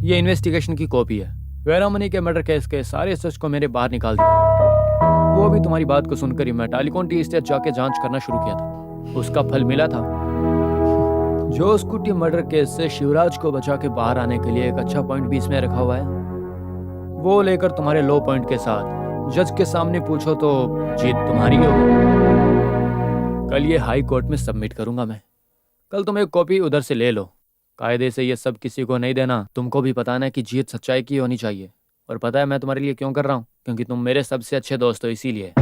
ये इन्वेस्टिगेशन की कॉपी है। वीरामनी के मर्डर केस के सारे सच को मेरे बाहर निकाल दिया। वो भी तुम्हारी बात को सुनकर ही मैं टालीकॉन टी एस्टेट जाके जांच करना शुरू किया था। उसका फल मिला था। जोस कुट्टी मर्डर केस से शिवराज को बचा के बाहर आने के लिए एक अच्छा पॉइंट भी इसमें रखा हुआ है। वो लेकर तुम्हारे लो पॉइंट के साथ जज के सामने पूछो तो जीत तुम्हारी होगी। कल ये हाई कोर्ट में सबमिट करूंगा मैं। कल तुम एक कॉपी उधर से ले लो। कायदे से ये सब किसी को नहीं देना। तुमको भी पता है कि जीत सच्चाई की होनी चाहिए। और पता है मैं तुम्हारे लिए क्यों कर रहा हूँ? क्योंकि तुम मेरे सबसे अच्छे दोस्त हो, इसीलिए।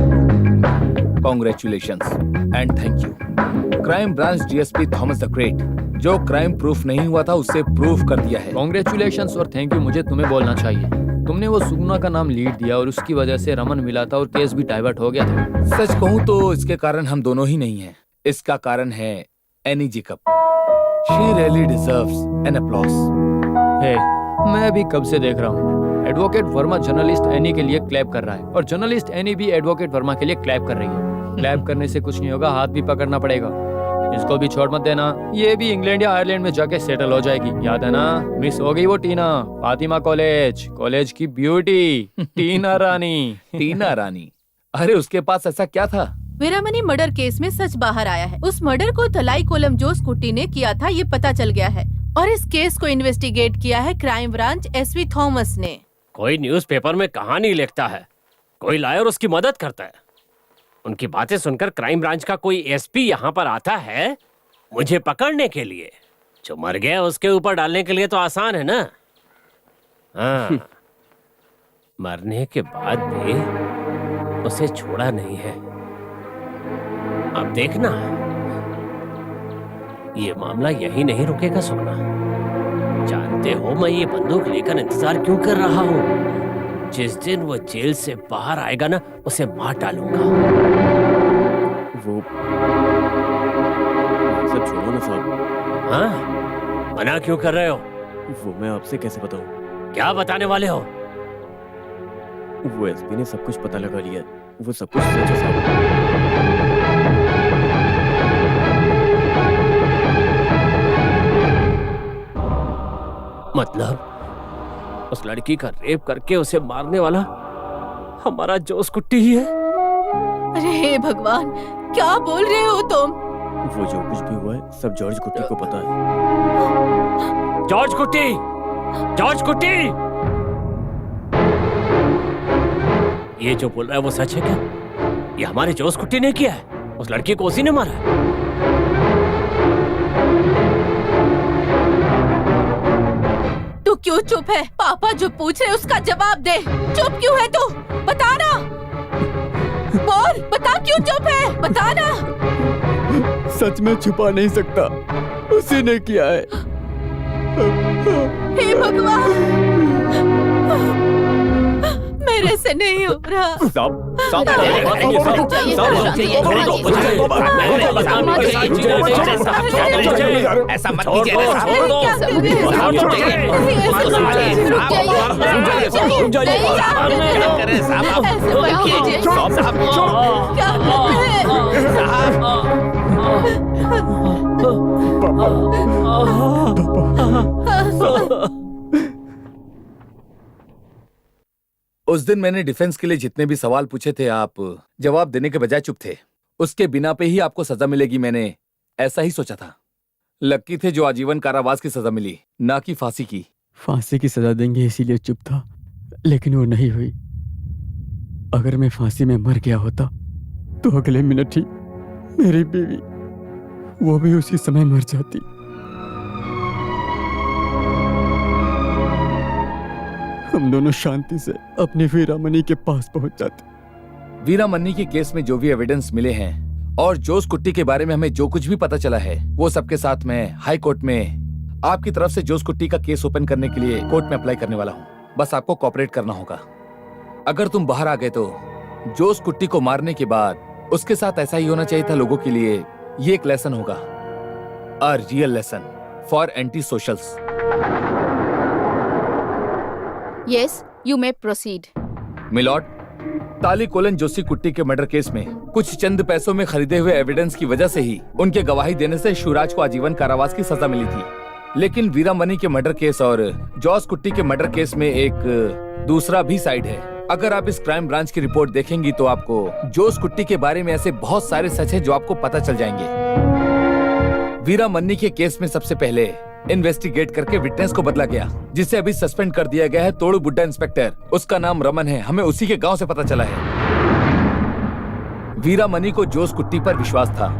Congratulations and thank you. Crime branch DSP Thomas the great, जो क्राइम प्रूफ नहीं हुआ था उसे प्रूफ कर दिया है। कॉन्ग्रेचुलेशंस और थैंक यू मुझे तुम्हें बोलना चाहिए। तुमने वो सुगुना का नाम लीड दिया और उसकी वजह से रमन मिला था और केस भी डाइवर्ट हो गया था। सच कहूँ तो इसके कारण हम दोनों ही नहीं हैं। इसका कारण है any Jacob. She really deserves an applause. हे, मैं भी कब से देख रहा हूँ एडवोकेट वर्मा जर्नलिस्ट एनी के लिए क्लैप कर रहा है और जर्नलिस्ट एनी भी एडवोकेट वर्मा के लिए क्लैप कर रही है। क्लैप करने से कुछ नहीं होगा, हाथ भी पकड़ना पड़ेगा। इसको भी छोड़ मत देना। ये भी इंग्लैंड या आयरलैंड में जाके सेटल हो जाएगी। याद है ना? मिस हो गई वो टीना, फातिमा कॉलेज की ब्यूटी टीना रानी। टीना रानी, अरे उसके पास ऐसा क्या था? वीरामनी मर्डर केस में सच बाहर आया है। उस मर्डर को तलाई कोलम जोस कुट्टी ने किया था, ये पता चल गया है। और इस केस को इन्वेस्टिगेट किया है क्राइम ब्रांच एसवी थॉमस ने। कोई न्यूज़पेपर में कहानी लिखता है, कोई लायर उसकी मदद करता है। उनकी बातें सुनकर क्राइम ब्रांच का कोई एसपी यहाँ पर आता है मुझे पकड़ने के लिए। जो मर गया उसके ऊपर डालने के लिए तो आसान है ना? हाँ, मरने के बाद भी उसे छोड़ा नहीं है। अब देखना, ये मामला यही नहीं रुकेगा सुगना। जानते हो मैं ये बंदूक लेकर इंतजार क्यों कर रहा हूँ? जिस दिन वो जेल से बाहर आएगा ना, उसे मार डालूंगा। वो सब छोड़ो ना साहब। हाँ, मना क्यों कर रहे हो? वो मैं आपसे कैसे बताऊं? क्या बताने वाले हो? वो एसपी ने सब कुछ पता लगा लिया। वो सब कुछ सच है साहब। मतलब उस लड़की का रेप करके उसे मारने वाला हमारा जोस कुट्टी ही है? अरे हे भगवान, क्या बोल रहे हो तुम? वो जो कुछ भी हुआ है सब जॉर्ज कुट्टी को पता है। जॉर्ज कुट्टी, जॉर्ज कुट्टी, ये जो बोल रहा है वो सच है क्या? ये हमारे जोस कुट्टी ने किया है? उस लड़की को उसी ने मारा है? तू क्यों चुप है? पापा जो पूछ रहे उसका जवाब दे। चुप क्यों है तू? बता ना, बोल, बता क्यों चुप है? बता ना। सच में छुपा नहीं सकता, उसी ने किया है। हे भगवान, मेरे से नहीं हो रहा। ऐसा मत कीजिए। उस दिन मैंने डिफेंस के लिए जितने भी सवाल पूछे थे, आप जवाब देने के बजाय चुप थे। उसके बिना पे ही आपको सजा मिलेगी, मैंने ऐसा ही सोचा था। लक्की थे जो आजीवन कारावास की सजा मिली, ना कि फांसी की। फांसी की सजा देंगे इसीलिए चुप था, लेकिन वो नहीं हुई। अगर मैं फांसी में मर गया होता तो अगले मिनट ही मेरी बीवी वो भी उसी समय मर जाती। हम दोनों शांति से अपनी वीरामनी के पास पहुंच जाते। वीरामनी के केस में जो भी एविडेंस मिले हैं और जोस कुट्टी के बारे में हमें जो कुछ भी पता चला है, वो सबके साथ मैं हाई कोर्ट में आपकी तरफ से जोस कुट्टी का केस ओपन करने के लिए कोर्ट में अप्लाई करने वाला हूँ। बस आपको कोऑपरेट करना होगा। अगर तुम बाहर आ गए तो जोस कुट्टी को मारने के बाद उसके साथ ऐसा ही होना चाहिए था। लोगों के लिए ये एक लेसन होगा, a real lesson for anti socials. Yes, you may proceed. Milord, ताली कोलन जोशी कुट्टी के मर्डर केस में कुछ चंद पैसों में खरीदे हुए एविडेंस की वजह से ही उनके गवाही देने से शिवराज को आजीवन कारावास की सजा मिली थी। लेकिन वीरा मनी के मर्डर केस और जॉस कुट्टी के मर्डर केस में एक दूसरा भी साइड है। अगर आप इस क्राइम ब्रांच की रिपोर्ट देखेंगी तो आपको जोस कुट्टी के बारे में ऐसे बहुत सारे सच हैं जो आपको पता चल जाएंगे। वीरा मन्नी के केस में सबसे पहले इन्वेस्टिगेट करके विटनेस को बदला गया, जिसे अभी सस्पेंड कर दिया गया है तोड़ू बुड्ढा इंस्पेक्टर। उसका नाम रमन है, हमें उसी के गांव से पता चला है। वीरा मनी को जोस कुट्टी पर विश्वास था।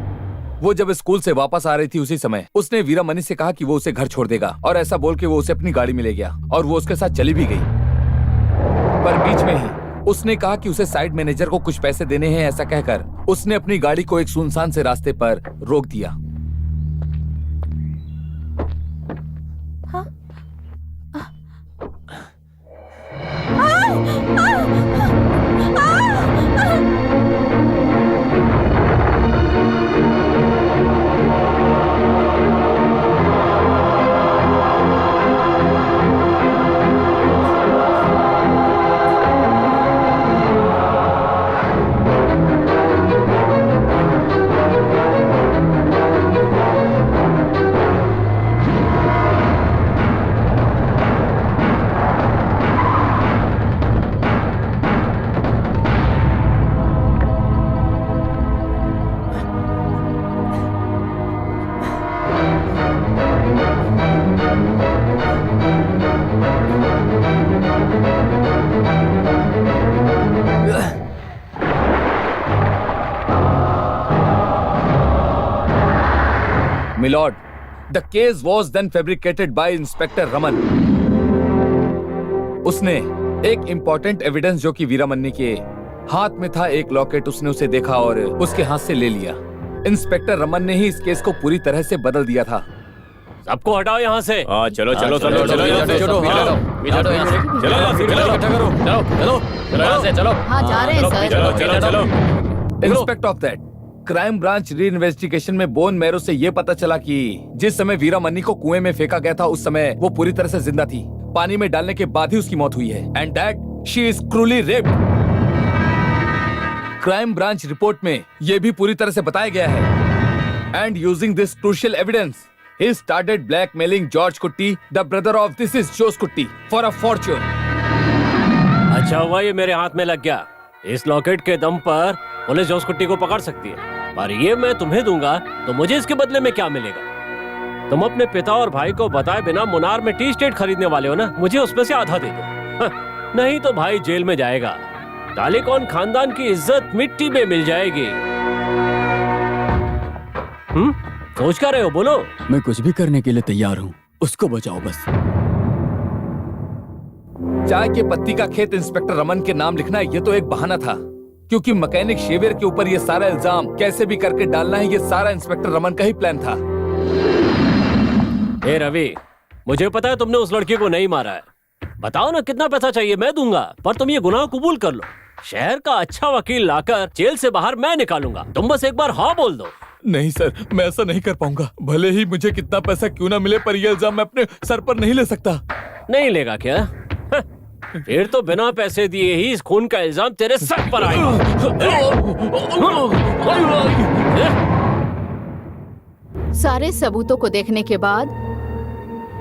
वो जब स्कूल से वापस आ रही थी उसी समय उसने वीरा मनी से कहा कि वो उसे घर छोड़ देगा, और ऐसा बोल के वो उसे अपनी गाड़ी में ले गया और वो उसके साथ चली भी गई। पर बीच में ही उसने कहा कि उसे साइड मैनेजर को कुछ पैसे देने हैं। ऐसा कहकर उसने अपनी गाड़ी को एक सुनसान से रास्ते पर रोक दिया। Milord, the case was then fabricated by inspector Raman. उसने एक इम्पोर्टेंट एविडेंस जो कि वीरा मन्नी के हाथ में था, एक लॉकेट, उसने उसे देखा और उसके हाथ से ले लिया। इंस्पेक्टर रमन ने ही इस केस को पूरी तरह से बदल दिया था। सबको हटाओ यहाँ से। चलो चलो चलो चलो चलो यहाँ से, चलो चलो यहाँ से, चलो इकट्ठा करो, चलो चलो चलो यहाँ से, चलो हाँ जा रहे हैं सर। चलो चलो चलो। Inspect of that, crime branch री इन्वेस्टिगेशन में बोन मैरो से ये पता चला कि जिस समय वीरा मन्नी को कुएं में फेंका गया था उस समय वो पूरी तरह से जिंदा थी। पानी में डालने के बाद ही उसकी मौत हुई है, and that she is cruelly raped. Crime branch report में ये भी पूरी तरह से बताया गया है। And using this crucial evidence he started blackmailing George Kutti, the brother of this is Jose Kutti, for a fortune. अच्छा हुआ ये मेरे हाथ में लग गया। इस लॉकेट के दम पर पुलिस जोस कुट्टी को पकड़ सकती है, पर ये मैं तुम्हें दूंगा तो मुझे इसके बदले में क्या मिलेगा? तुम अपने पिता और भाई को बताए बिना मुनार में टी स्टेट खरीदने वाले हो ना, मुझे उसमें से आधा दे दो। नहीं तो भाई जेल में जाएगा, तालिकॉन खानदान की इज्जत मिट्टी में मिल जाएगी। सोच कर रहे हो, बोलो। मैं कुछ भी करने के लिए तैयार हूँ, उसको बचाओ बस। चाय के पत्ती का खेत इंस्पेक्टर रमन के नाम लिखना ये तो एक बहाना था, क्योंकि मैकेनिक शेवियर के ऊपर ये सारा इल्जाम कैसे भी करके डालना है, ये सारा इंस्पेक्टर रमन का ही प्लान था। ए रवि, मुझे पता है तुमने उस लड़की को नहीं मारा है। बताओ ना कितना पैसा चाहिए, मैं दूंगा, पर तुम ये गुनाह कबूल कर लो। शहर का अच्छा वकील लाकर जेल से बाहर मैं निकालूंगा, तुम बस एक बार हाँ बोल दो। नहीं सर, मैं ऐसा नहीं कर पाऊंगा। भले ही मुझे कितना पैसा क्यों ना मिले, पर यह इल्जाम मैं अपने सर पर नहीं ले सकता। नहीं लेगा क्या? फिर तो बिना पैसे दिए ही इस खून का इल्जाम तेरे सर पर आएगा। सारे सबूतों को देखने के बाद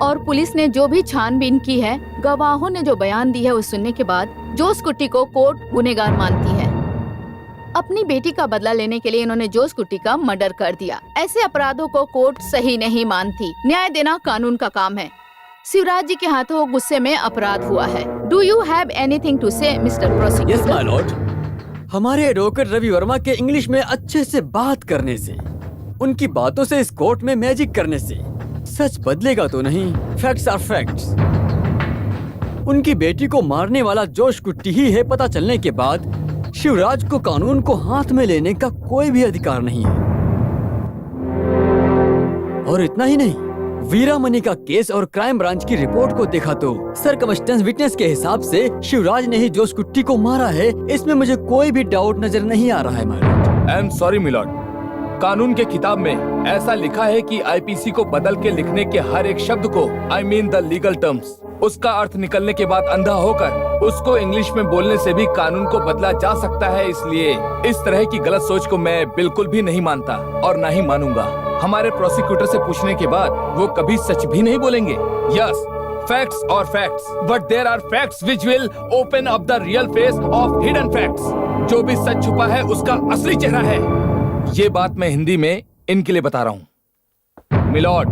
और पुलिस ने जो भी छानबीन की है, गवाहों ने जो बयान दी है वो सुनने के बाद जोस कुट्टी को कोर्ट गुनहगार मानती है। अपनी बेटी का बदला लेने के लिए इन्होंने जोस कुट्टी का मर्डर कर दिया। ऐसे अपराधों को कोर्ट सही नहीं मानती। न्याय देना कानून का काम है। शिवराज जी के हाथों गुस्से में अपराध हुआ है। Do you have anything to say mister prosecutor? Yes my lord. हमारे एडवोकेट रवि वर्मा के इंग्लिश में अच्छे से बात करने से, उनकी बातों से इस कोर्ट में मैजिक करने से सच बदलेगा तो नहीं। Facts are facts. उनकी बेटी को मारने वाला जोश कुट्टी ही है, पता चलने के बाद शिवराज को कानून को हाथ में लेने का कोई भी अधिकार नहीं है। और इतना ही नहीं, वीरा मनी का केस और क्राइम ब्रांच की रिपोर्ट को देखा तो सरकमस्टेंस विटनेस के हिसाब से शिवराज ने ही जोश कुट्टी को मारा है। इसमें मुझे कोई भी डाउट नजर नहीं आ रहा है my I am sorry milord, कानून के किताब में ऐसा लिखा है कि आईपीसी को बदल के लिखने के हर एक शब्द को, I mean the legal terms, उसका अर्थ निकलने के बाद अंधा होकर उसको इंग्लिश में बोलने से भी कानून को बदला जा सकता है। इसलिए इस तरह की गलत सोच को मैं बिल्कुल भी नहीं मानता और ना ही मानूंगा। हमारे प्रोसिक्यूटर से पूछने के बाद वो कभी सच भी नहीं बोलेंगे। यस, फैक्ट्स और facts, but there are facts which will open up the real face of hidden facts. जो भी सच छुपा है उसका असली चेहरा है। ये बात मैं हिंदी में इनके लिए बता रहा हूँ। मिलॉर्ड,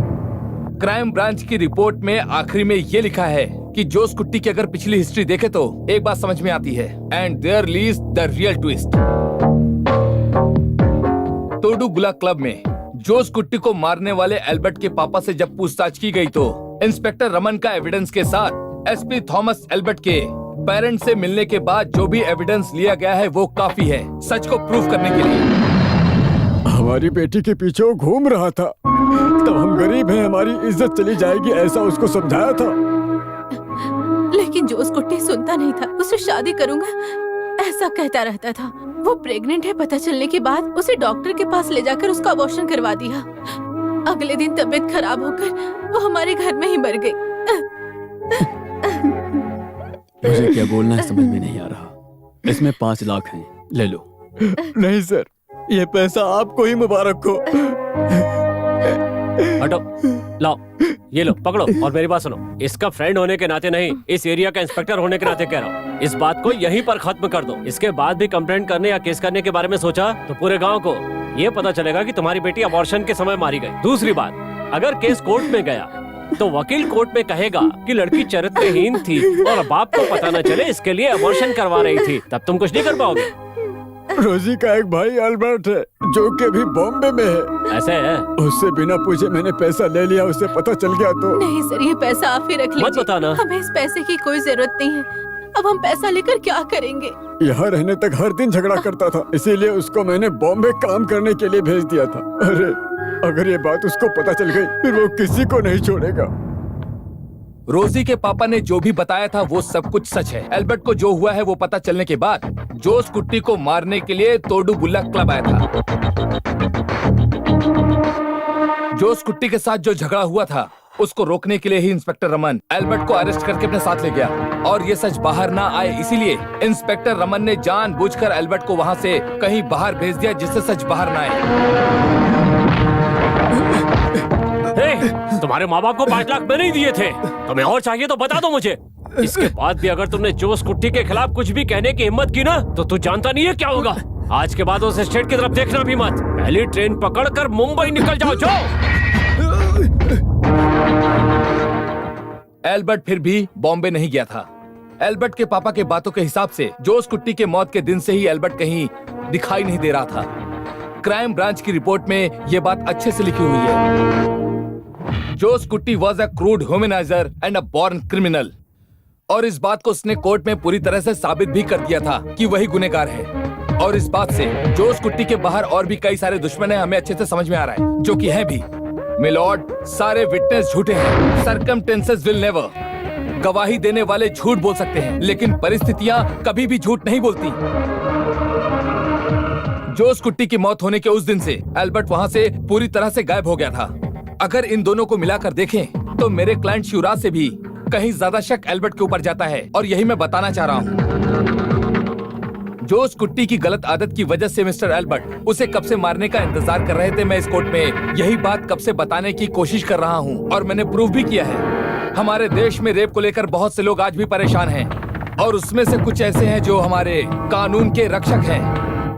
क्राइम ब्रांच की रिपोर्ट में आखिरी में ये लिखा है कि जोस कुट्टी की अगर पिछली हिस्ट्री देखे तो एक बात समझ में आती है। And there lies the real twist. तोडुगुला क्लब में जोस कुट्टी को मारने वाले एल्बर्ट के पापा से जब पूछताछ की गई तो इंस्पेक्टर रमन का एविडेंस के साथ एसपी थॉमस एल्बर्ट के पेरेंट्स से मिलने के बाद जो भी एविडेंस लिया गया है वो काफी है सच को प्रूव करने के लिए। हमारी बेटी के पीछे वो घूम रहा था, तब हम गरीब हैं, हमारी इज्जत चली जाएगी, ऐसा उसको समझाया था। लेकिन जोस कुट्टी सुनता नहीं था। उसे शादी करूंगा ऐसा कहता रहता था। वो प्रेग्नेंट है पता चलने के बाद उसे डॉक्टर के पास ले जाकर उसका अबॉर्शन करवा दिया। अगले दिन तबीयत खराब होकर वो हमारे घर में ही मर गई। मुझे क्या बोलना है समझ में नहीं आ रहा। इसमें 5 लाख हैं, ले लो। नहीं सर, ये पैसा आपको ही मुबारक हो। हटो, लाओ, ये लो, पकड़ो और मेरी बात सुनो। इसका फ्रेंड होने के नाते नहीं, इस एरिया का इंस्पेक्टर होने के नाते कह रहा हूँ। इस बात को यहीं पर खत्म कर दो। इसके बाद भी कंप्लेंट करने या केस करने के बारे में सोचा तो पूरे गांव को ये पता चलेगा कि तुम्हारी बेटी अबॉर्शन के समय मारी गई। दूसरी बात, अगर केस कोर्ट में गया तो वकील कोर्ट में कहेगा कि लड़की चरित्रहीन थी और बाप को पता न चले इसके लिए अबॉर्शन करवा रही थी, तब तुम कुछ नहीं कर पाओगे। रोजी का एक भाई अल्बर्ट है जो कि अभी बॉम्बे में है। ऐसे है? उससे बिना पूछे मैंने पैसा ले लिया, उसे पता चल गया तो। नहीं सर, ये पैसा आप ही रख लीजिए। मत बताना। हमें इस पैसे की कोई जरूरत नहीं है। अब हम पैसा लेकर क्या करेंगे? यहाँ रहने तक हर दिन झगड़ा करता था, इसीलिए उसको मैंने बॉम्बे काम करने के लिए भेज दिया था। अरे अगर ये बात उसको पता चल गई फिर वो किसी को नहीं छोड़ेगा। रोजी के पापा ने जो भी बताया था वो सब कुछ सच है। एल्बर्ट को जो हुआ है वो पता चलने के बाद जोस कुट्टी को मारने के लिए तोडुगुला क्लब आया था। जोस कुट्टी के साथ जो झगड़ा हुआ था उसको रोकने के लिए ही इंस्पेक्टर रमन एल्बर्ट को अरेस्ट करके अपने साथ ले गया। और ये सच बाहर ना आए इसीलिए इंस्पेक्टर रमन ने जानबूझकर एल्बर्ट को वहाँ से कहीं बाहर भेज दिया जिससे सच बाहर ना आए। तुम्हारे माँ बाप को 5 लाख मैंने ही दिए थे। तुम्हें और चाहिए तो बता दो मुझे। इसके बाद भी अगर तुमने जोस कुट्टी के खिलाफ कुछ भी कहने की हिम्मत की ना तो तू जानता नहीं है क्या होगा। आज के बाद उस स्टेट की तरफ देखना भी मत। पहली ट्रेन पकड़कर मुंबई निकल जाओ। जाओ। एल्बर्ट फिर भी बॉम्बे नहीं गया था। एल्बर्ट के पापा के बातों के हिसाब से जोस कुट्टी के मौत के दिन से ही एल्बर्ट कहीं दिखाई नहीं दे रहा था। क्राइम ब्रांच की रिपोर्ट में यह बात अच्छे से लिखी हुई है। Jose Kutty was a crude womanizer and a born criminal. और इस बात को उसने कोर्ट में पूरी तरह से साबित भी कर दिया था कि वही गुनहगार है। और इस बात से जोस कुट्टी के बाहर और भी कई सारे दुश्मन हैं, हमें अच्छे से समझ में आ रहा है, जो कि है भी। मिलॉर्ड, सारे विटनेस झूठे हैं। Circumstances will never. गवाही देने वाले झूठ बोल सकते हैं लेकिन परिस्थितियां कभी भी झूठ नहीं बोलती। जोस कुट्टी की मौत होने के उस दिन से एल्बर्ट वहां से पूरी तरह से गायब हो गया था। अगर इन दोनों को मिलाकर देखें तो मेरे क्लाइंट शिवराज से भी कहीं ज्यादा शक एल्बर्ट के ऊपर जाता है और यही मैं बताना चाह रहा हूँ। जोस कुट्टी की गलत आदत की वजह से मिस्टर एल्बर्ट उसे कब से मारने का इंतजार कर रहे थे। मैं इस कोर्ट में यही बात कब से बताने की कोशिश कर रहा हूँ और मैंने प्रूव भी किया है। हमारे देश में रेप को लेकर बहुत से लोग आज भी परेशान हैं और उसमें से कुछ ऐसे हैं जो हमारे कानून के रक्षक हैं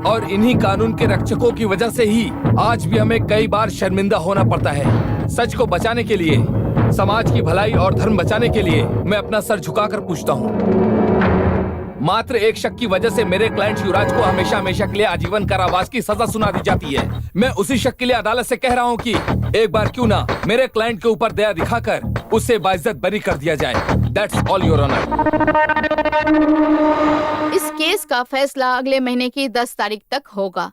और इन्हीं कानून के रक्षकों की वजह से ही आज भी हमें कई बार शर्मिंदा होना पड़ता है। सच को बचाने के लिए, समाज की भलाई और धर्म बचाने के लिए मैं अपना सर झुकाकर पूछता हूँ। मात्र एक शक की वजह से मेरे क्लाइंट युवराज को हमेशा हमेशा के लिए आजीवन कारावास की सजा सुना दी जाती है। मैं उसी शक के लिए अदालत से कह रहा हूँ कि एक बार क्यों ना मेरे क्लाइंट के ऊपर दया दिखाकर उसे बाइज्जत बरी कर दिया जाए। That's all your honour. इस केस का फैसला अगले महीने की 10 तारीख तक होगा।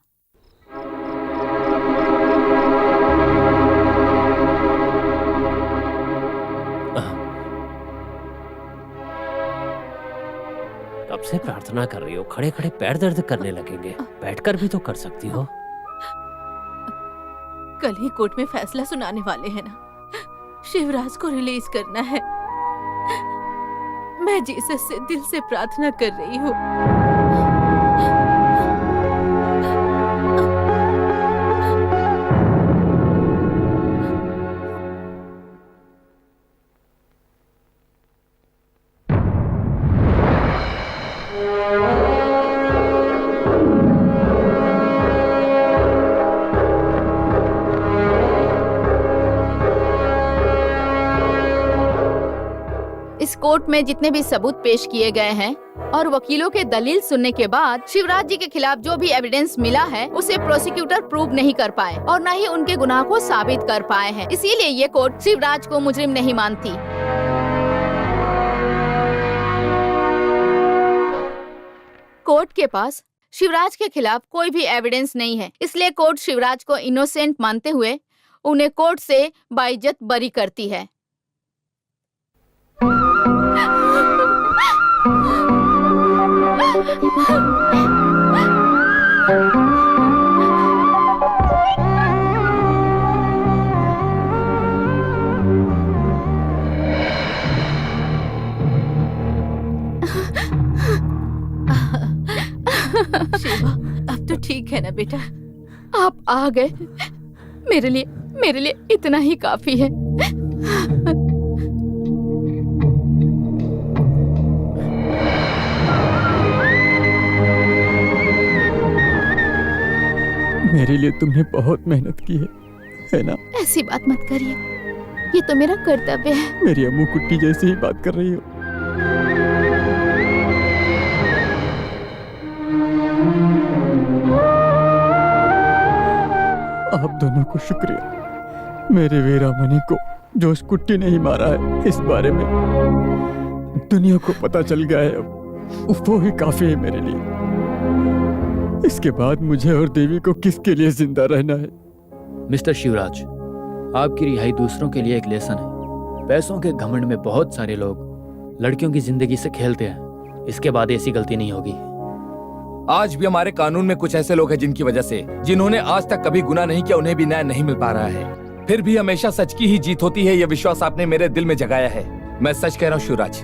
कब से प्रार्थना कर रही हो? खड़े खड़े पैर दर्द करने लगेंगे, बैठकर भी तो कर सकती हो। कल ही कोर्ट में फैसला सुनाने वाले हैं ना। शिवराज को रिलीज करना है। मैं जीसस से दिल से प्रार्थना कर रही हूँ। इस कोर्ट में जितने भी सबूत पेश किए गए हैं और वकीलों के दलील सुनने के बाद शिवराज जी के खिलाफ जो भी एविडेंस मिला है उसे प्रोसिक्यूटर प्रूव नहीं कर पाए और न ही उनके गुनाह को साबित कर पाए हैं। इसीलिए ये कोर्ट शिवराज को मुजरिम नहीं मानती। कोर्ट के पास शिवराज के खिलाफ कोई भी एविडेंस नहीं है, इसलिए कोर्ट शिवराज को इनोसेंट मानते हुए उन्हें कोर्ट से बाइज्जत बरी करती है। शिवा, अब तो ठीक है ना बेटा? आप आ गए, मेरे लिए इतना ही काफी है। मेरे लिए तुमने बहुत मेहनत की है ना? ऐसी बात मत करिए, ये तो मेरा कर्तव्य है। मेरी अम्मू कुट्टी जैसे ही बात कर रही हो। आप दोनों को शुक्रिया। मेरे वीरामणि को जोश कुट्टी नहीं मारा है, इस बारे में दुनिया को पता चल गया है। अब वो ही काफी है मेरे लिए। इसके बाद मुझे और देवी को किसके लिए जिंदा रहना है? मिस्टर शिवराज, आपकी रिहाई दूसरों के लिए एक लेसन है। पैसों के घमंड में बहुत सारे लोग लड़कियों की जिंदगी से खेलते हैं। इसके बाद ऐसी गलती नहीं होगी। आज भी हमारे कानून में कुछ ऐसे लोग हैं जिनकी वजह से, जिन्होंने आज तक कभी गुनाह नहीं किया, उन्हें भी न्याय नहीं मिल पा रहा है। फिर भी हमेशा सच की ही जीत होती है, यह विश्वास आपने मेरे दिल में जगाया है। मैं सच कह रहा हूँ शिवराज,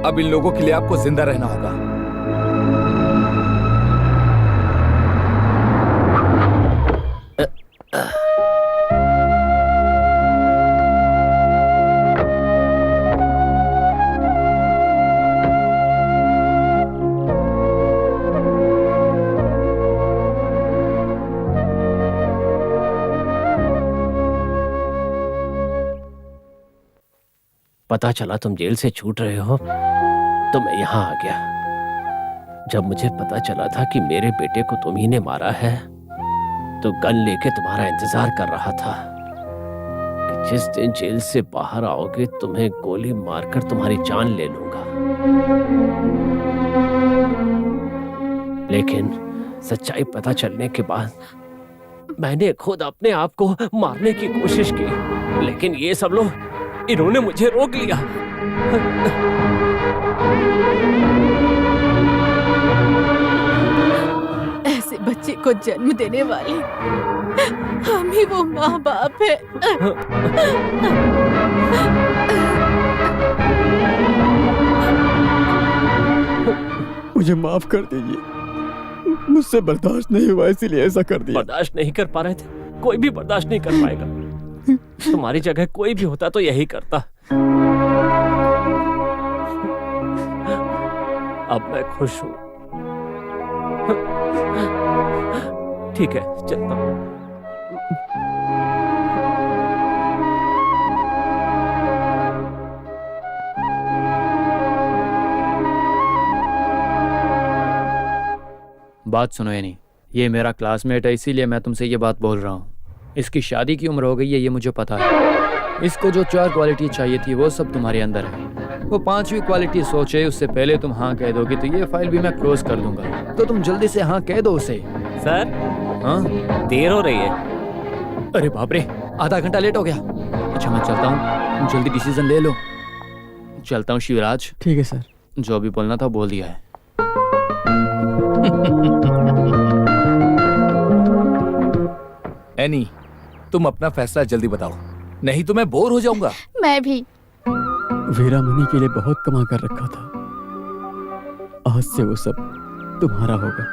अब इन लोगों के लिए आपको जिंदा रहना होगा। पता चला तुम जेल से छूट रहे हो तो मैं यहाँ आ गया। जब मुझे पता चला था कि मेरे बेटे को तुम ही ने मारा है तो गन लेके तुम्हारा इंतजार कर रहा था कि जिस दिन जेल से बाहर आओगे तुम्हें गोली मारकर तुम्हारी जान ले लूंगा। लेकिन सच्चाई पता चलने के बाद मैंने खुद अपने आप को मारने की कोशिश की, लेकिन ये सब लोग, इन्होंने मुझे रोक लिया। ऐसे बच्चे को जन्म देने वाले हम ही वो माँ बाप है। मुझे माफ कर दीजिए, मुझसे बर्दाश्त नहीं हुआ इसीलिए ऐसा कर दिया। बर्दाश्त नहीं कर पा रहे थे? कोई भी बर्दाश्त नहीं कर पाएगा। तुम्हारी जगह कोई भी होता तो यही करता। अब मैं खुश हूं। ठीक है, चलता हूं। बात सुनो यानी, ये मेरा क्लासमेट है, इसीलिए मैं तुमसे ये बात बोल रहा हूँ। इसकी शादी की उम्र हो गई है, ये मुझे पता है। इसको जो 4 क्वालिटी चाहिए थी वो सब तुम्हारे अंदर है। वो 5वीं क्वालिटी सोचे उससे पहले तुम हाँ कह दोगे तो ये फाइल भी मैं क्लोज कर दूंगा। तो तुम जल्दी से हाँ कह दो उसे। सर, हाँ देर हो रही है। अरे बाप रे, आधा घंटा लेट हो गया। अच्छा मैं चलता हूँ, तुम जल्दी डिसीजन ले लो। चलता हूँ शिवराज। ठीक है सर। जो भी बोलना था बोल दिया है। एनी, तुम अपना फैसला जल्दी बताओ, नहीं तो मैं बोर हो जाऊंगा। मैं भी। वीरामणि के लिए बहुत कमा कर रखा था, आज से वो सब तुम्हारा होगा।